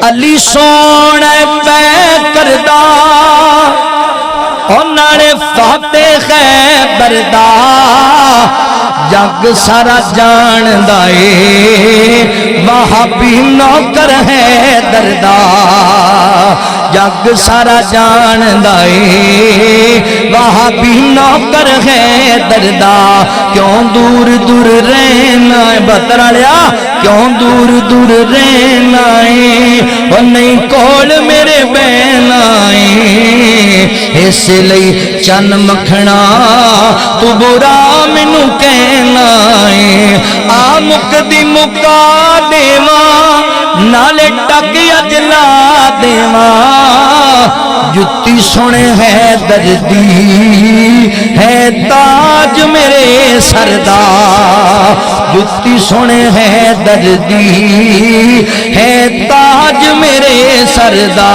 علی سونے پہ کردہ انہوں نے فاتح خیبر دا جگ سارا جان دائے وہابی نوکر ہے دردا جگ سارا جان دائے وہابی نوکر ہے دردا کیوں دور دور رہنا ہے بترا لیا کیوں دور دور رہنا ہے وہ نہیں کول میرے بہنا ہے اس لئی چن مکھنا تو برا مینوں کہنا ہے آ مکدی مکا دیواں نالے ٹک اجلا دیواں جتی سنے ہے دردی ہے تاج میرے سردا جتی سنے ہے دردی ہے تاج میرے سردا